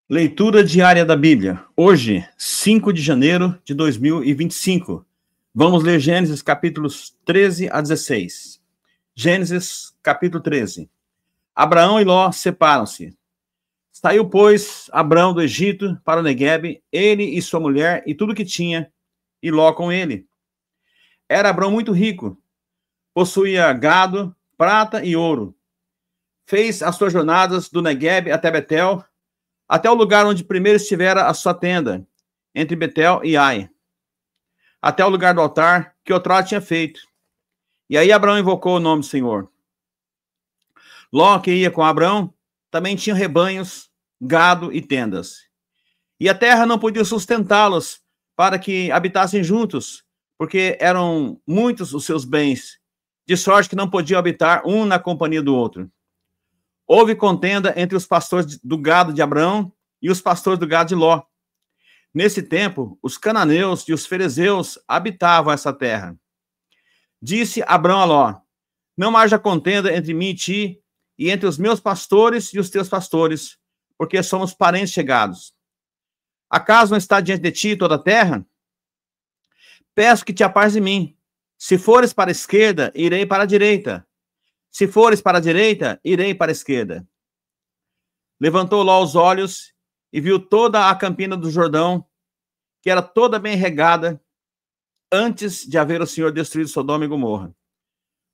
Leitura diária da Bíblia. Hoje, 5 de janeiro de 2025. Vamos ler Gênesis capítulos 13 a 16. Gênesis capítulo 13. Abraão e Ló separam-se. Saiu, pois, Abraão do Egito para o Neguebe, ele e sua mulher e tudo que tinha, e Ló com ele. Era Abraão muito rico, possuía gado, prata e ouro. Fez as suas jornadas do Neguebe até Betel, até o lugar onde primeiro estivera a sua tenda, entre Betel e Ai, até o lugar do altar que outrora tinha feito. E aí Abraão invocou o nome do Senhor. Ló, que ia com Abraão, também tinha rebanhos, gado e tendas. E a terra não podia sustentá-los para que habitassem juntos, porque eram muitos os seus bens, de sorte que não podiam habitar um na companhia do outro. Houve contenda entre os pastores do gado de Abraão e os pastores do gado de Ló. Nesse tempo, os cananeus e os ferezeus habitavam essa terra. Disse Abraão a Ló: não haja contenda entre mim e ti, e entre os meus pastores e os teus pastores, porque somos parentes chegados. Acaso não está diante de ti toda a terra? Peço que te apartes de mim. Se fores para a esquerda, irei para a direita. Se fores para a direita, irei para a esquerda. Levantou Ló os olhos e viu toda a campina do Jordão, que era toda bem regada, antes de haver o Senhor destruído Sodoma e Gomorra.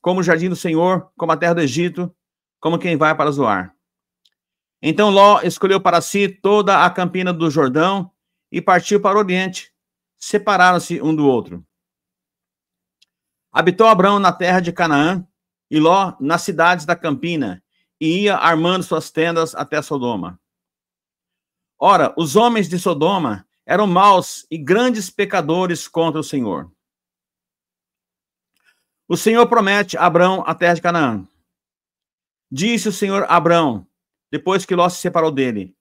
Como o jardim do Senhor, como a terra do Egito, como quem vai para Zoar. Então Ló escolheu para si toda a campina do Jordão e partiu para o oriente. Separaram-se um do outro. Habitou Abraão na terra de Canaã, e Ló nas cidades da campina, e ia armando suas tendas até Sodoma. Ora, os homens de Sodoma eram maus e grandes pecadores contra o Senhor. O Senhor promete a Abraão a terra de Canaã. Disse o Senhor a Abraão, depois que Ló se separou dele: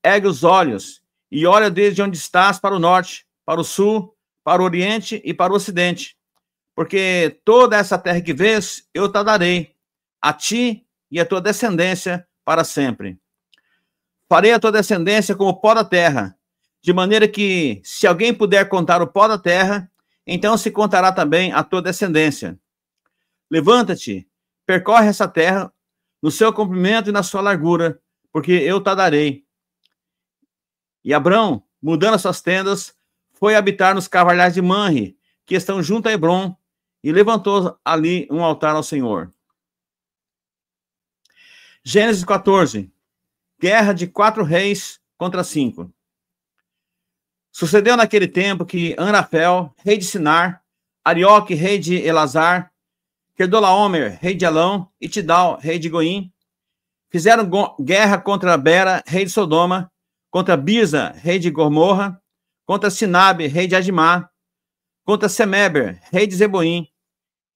ergue os olhos e olha desde onde estás para o norte, para o sul, para o oriente e para o ocidente. Porque toda essa terra que vês, eu te darei, a ti e a tua descendência para sempre. Farei a tua descendência como o pó da terra, de maneira que, se alguém puder contar o pó da terra, então se contará também a tua descendência. Levanta-te, percorre essa terra, no seu comprimento e na sua largura, porque eu te darei. E Abrão, mudando as suas tendas, foi habitar nos carvalhais de Manre, que estão junto a Hebrom, e levantou ali um altar ao Senhor. Gênesis 14. Guerra de 4 reis contra 5. Sucedeu naquele tempo que Anrafel, rei de Sinar, Arioque, rei de Elazar, Kedorlaomer, rei de Elão, e Tidal, rei de Goim, fizeram guerra contra Bera, rei de Sodoma, contra Birza, rei de Gomorra, contra Sinabe, rei de Adimá, contra Semeber, rei de Zeboim,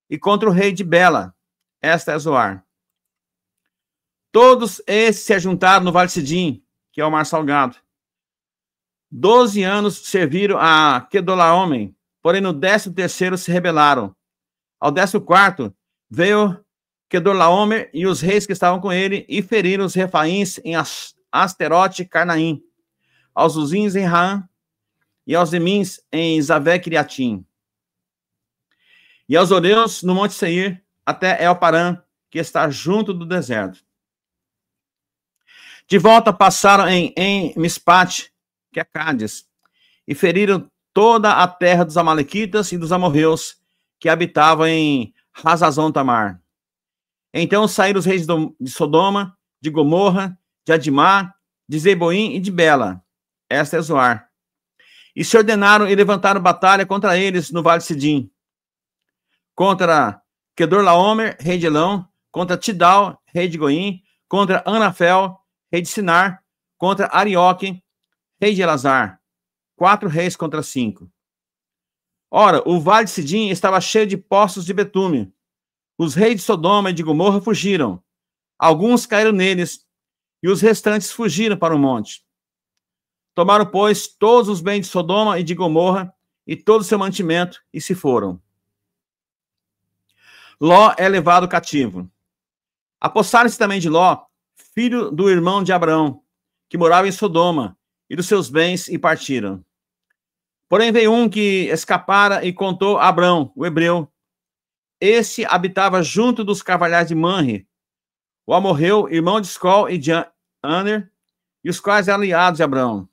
e contra o rei de Bela, esta é Zoar. Todos esses se ajuntaram no Vale Sidim, que é o Mar Salgado. 12 anos serviram a Kedorlaomer, porém no 13º se rebelaram. Ao 14º veio Kedorlaomer e os reis que estavam com ele e feriram os refaíns em Asterote e Carnaim, aos Uzins em Raam e aos Emins em Zavé-Kiriatim, e aos Oreus no Monte Seir, até El-Parã, que está junto do deserto. De volta passaram em Mispate, que é Cádiz, e feriram toda a terra dos Amalequitas e dos amorreus, que habitavam em Hazazon Tamar. Então saíram os reis de Sodoma, de Gomorra, de Adimá, de Zeboim e de Bela, esta é Zoar, e se ordenaram e levantaram batalha contra eles no Vale de Sidim, contra Kedorlaomer, rei de Elão, contra Tidal, rei de Goim, contra Anrafel, rei de Sinar, contra Arioque, rei de Elazar. 4 reis contra 5. Ora, o Vale de Sidim estava cheio de poços de betume. Os reis de Sodoma e de Gomorra fugiram. Alguns caíram neles, e os restantes fugiram para o monte. Tomaram, pois, todos os bens de Sodoma e de Gomorra, e todo o seu mantimento, e se foram. Ló é levado cativo. Apossaram-se também de Ló, filho do irmão de Abraão, que morava em Sodoma, e dos seus bens e partiram. Porém veio um que escapara e contou a Abrão, o hebreu. Esse habitava junto dos carvalhais de Manre, o amorreu, irmão de Escol e de Aner, e os quais eram aliados de Abrão.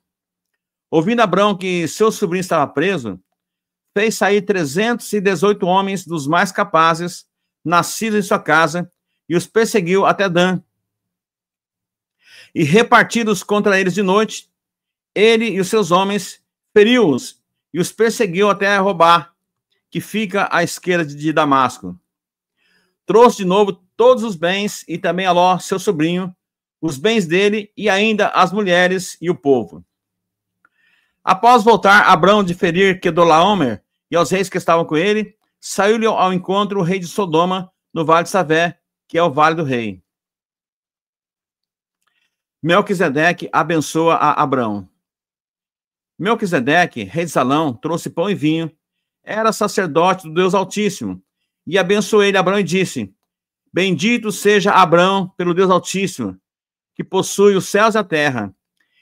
Ouvindo Abrão que seu sobrinho estava preso, fez sair 318 homens dos mais capazes, nascidos em sua casa, e os perseguiu até Dan. E repartidos contra eles de noite, ele e os seus homens feriu-os e os perseguiu até Robá, que fica à esquerda de Damasco. Trouxe de novo todos os bens e também Aló, seu sobrinho, os bens dele e ainda as mulheres e o povo. Após voltar Abrão de ferir Quedorlaomer e aos reis que estavam com ele, saiu-lhe ao encontro o rei de Sodoma no vale de Savé, que é o vale do rei. Melquisedeque abençoa a Abrão. Melquisedeque, rei de Salão, trouxe pão e vinho, era sacerdote do Deus Altíssimo, e abençoou ele Abrão e disse: Bendito seja Abrão pelo Deus Altíssimo, que possui os céus e a terra,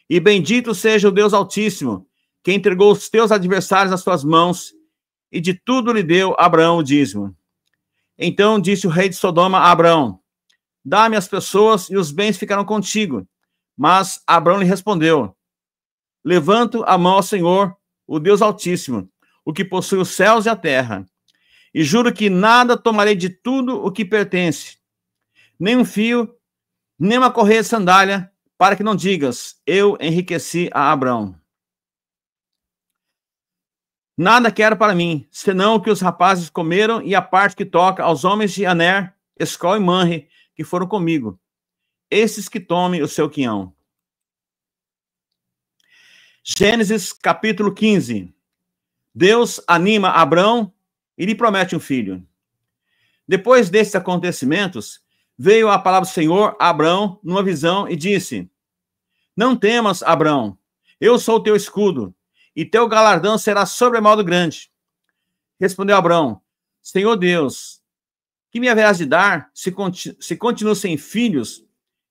e bendito seja o Deus Altíssimo, que entregou os teus adversários nas tuas mãos, e de tudo lhe deu Abrão o dízimo. Então disse o rei de Sodoma a Abrão: Dá-me as pessoas e os bens ficarão contigo. Mas Abrão lhe respondeu: Levanto a mão ao Senhor, o Deus Altíssimo, o que possui os céus e a terra, e juro que nada tomarei de tudo o que pertence, nem um fio, nem uma correia de sandália, para que não digas: eu enriqueci a Abrão. Nada quero para mim, senão o que os rapazes comeram e a parte que toca aos homens de Aner, Escol e Manre, que foram comigo. Esses que tomem o seu quinhão. Gênesis capítulo 15. Deus anima Abrão e lhe promete um filho. Depois desses acontecimentos, veio a palavra do Senhor a Abrão numa visão e disse: Não temas, Abrão, eu sou o teu escudo, e teu galardão será sobremodo grande. Respondeu Abrão: Senhor Deus, que me haverás de dar se continuo sem filhos,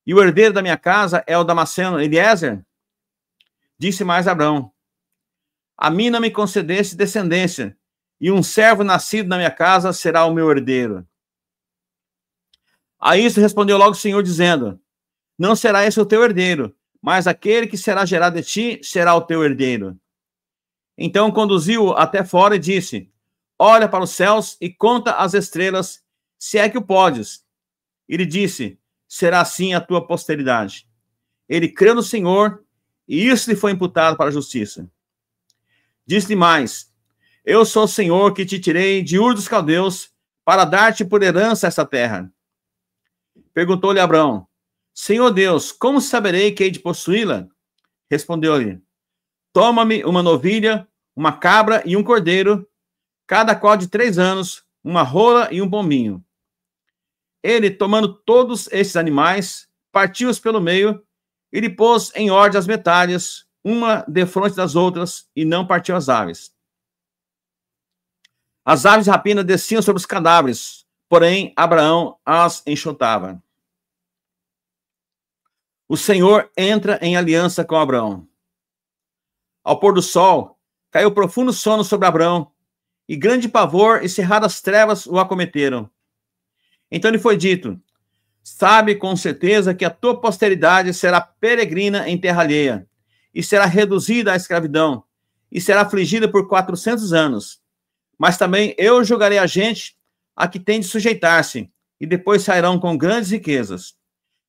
e o herdeiro da minha casa é o Damasceno Eliezer? Disse mais Abrão: A mim não me concedeste descendência, e um servo nascido na minha casa será o meu herdeiro. A isso respondeu logo o Senhor, dizendo: Não será esse o teu herdeiro, mas aquele que será gerado de ti será o teu herdeiro. Então conduziu-o até fora e disse: Olha para os céus e conta as estrelas, se é que o podes. Ele disse: Será assim a tua posteridade. Ele creu no Senhor, e isso lhe foi imputado para a justiça. Disse-lhe mais: Eu sou o Senhor que te tirei de Ur dos Caldeus para dar-te por herança esta terra. Perguntou-lhe Abrão: Senhor Deus, como saberei que hei de possuí-la? Respondeu-lhe: Toma-me uma novilha, uma cabra e um cordeiro, cada qual de 3 anos, uma rola e um pombinho. Ele, tomando todos esses animais, partiu-os pelo meio e lhe pôs em ordem as metalhas, uma defronte das outras, e não partiu as aves. As aves de rapina desciam sobre os cadáveres, porém Abraão as enxotava. O Senhor entra em aliança com Abraão. Ao pôr do sol, caiu profundo sono sobre Abraão, e grande pavor e cerradas trevas o acometeram. Então lhe foi dito: Sabe com certeza que a tua posteridade será peregrina em terra alheia, e será reduzida à escravidão, e será afligida por 400 anos. Mas também eu julgarei a gente a que tem de sujeitar-se, e depois sairão com grandes riquezas.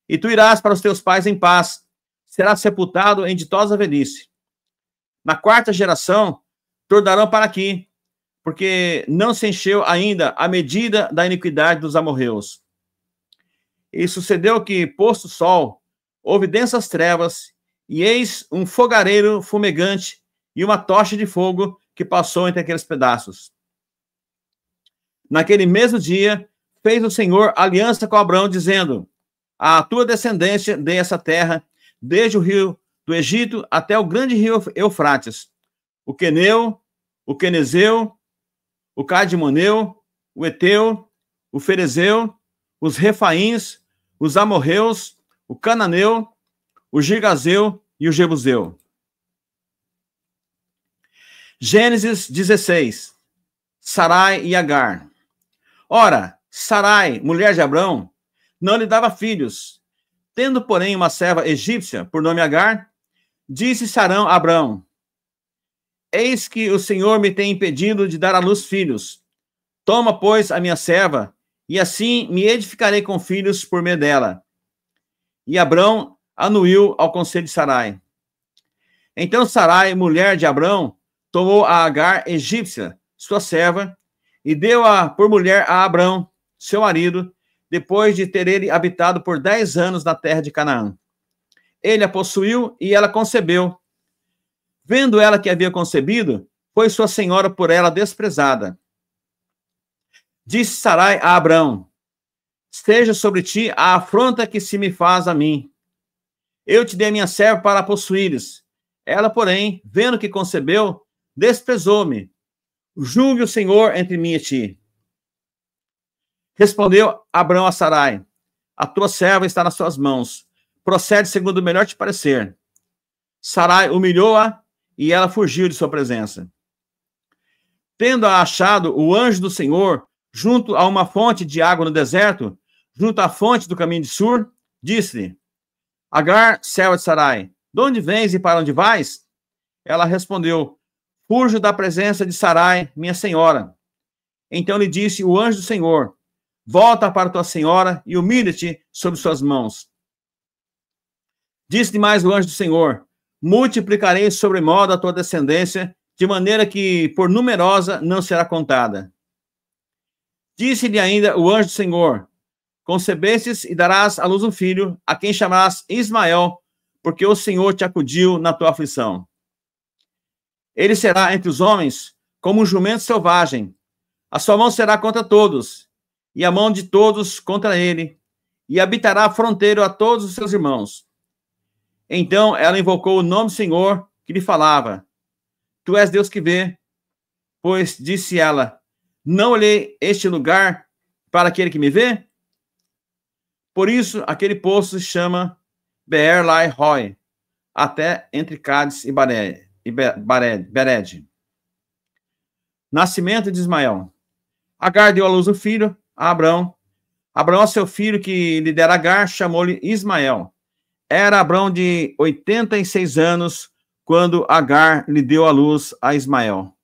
E tu irás para os teus pais em paz, serás sepultado em ditosa velhice. Na 4ª geração, tornarão para aqui, porque não se encheu ainda a medida da iniquidade dos amorreus. E sucedeu que, posto o sol, houve densas trevas, e eis um fogareiro fumegante e uma tocha de fogo que passou entre aqueles pedaços. Naquele mesmo dia, fez o Senhor aliança com Abrão, dizendo: À tua descendência dei essa terra, desde o rio do Egito até o grande rio Eufrates, o Queneu, o Quenezeu, o Cadmoneu, o Eteu, o Ferezeu, os Refaíns, os Amorreus, o Cananeu, o Girgazeu e o Jebuseu. Gênesis 16. Sarai e Agar. Ora, Sarai, mulher de Abrão, não lhe dava filhos. Tendo, porém, uma serva egípcia, por nome Agar, disse Sarão a Abrão: Eis que o Senhor me tem impedido de dar à luz filhos. Toma, pois, a minha serva, e assim me edificarei com filhos por meio dela. E Abrão anuiu ao conselho de Sarai. Então Sarai, mulher de Abrão, tomou a Agar egípcia, sua serva, e deu-a por mulher a Abrão, seu marido, depois de ter ele habitado por 10 anos na terra de Canaã. Ele a possuiu e ela concebeu. Vendo ela que havia concebido, foi sua senhora por ela desprezada. Disse Sarai a Abrão: Seja sobre ti a afronta que se me faz a mim. Eu te dei a minha serva para possuíres. Ela, porém, vendo que concebeu, desprezou-me. Julgue o Senhor entre mim e ti. Respondeu Abrão a Sarai: A tua serva está nas tuas mãos. Procede segundo o melhor te parecer. Sarai humilhou-a e ela fugiu de sua presença. Tendo-a achado o anjo do Senhor junto a uma fonte de água no deserto, junto à fonte do caminho de Sur, disse-lhe: Agar, serva de Sarai, de onde vens e para onde vais? Ela respondeu: Fujo da presença de Sarai, minha senhora. Então lhe disse o anjo do Senhor: Volta para tua senhora e humilha-te sob suas mãos. Disse-lhe mais o anjo do Senhor: Multiplicarei sobremodo a tua descendência, de maneira que por numerosa não será contada. Disse-lhe ainda o anjo do Senhor: Concebestes e darás à luz um filho, a quem chamarás Ismael, porque o Senhor te acudiu na tua aflição. Ele será entre os homens como um jumento selvagem. A sua mão será contra todos, e a mão de todos contra ele, e habitará fronteiro a todos os seus irmãos. Então ela invocou o nome do Senhor que lhe falava: Tu és Deus que vê. Pois disse ela: Não olhei este lugar para aquele que me vê? Por isso aquele poço se chama Beer-Lahai-Roi, até entre Cádiz e Bered. Nascimento de Ismael. Agar deu à luz um filho a Abrão. Abrão, a seu filho que lhe dera Agar, chamou-lhe Ismael. Era Abrão de 86 anos quando Agar lhe deu à luz a Ismael.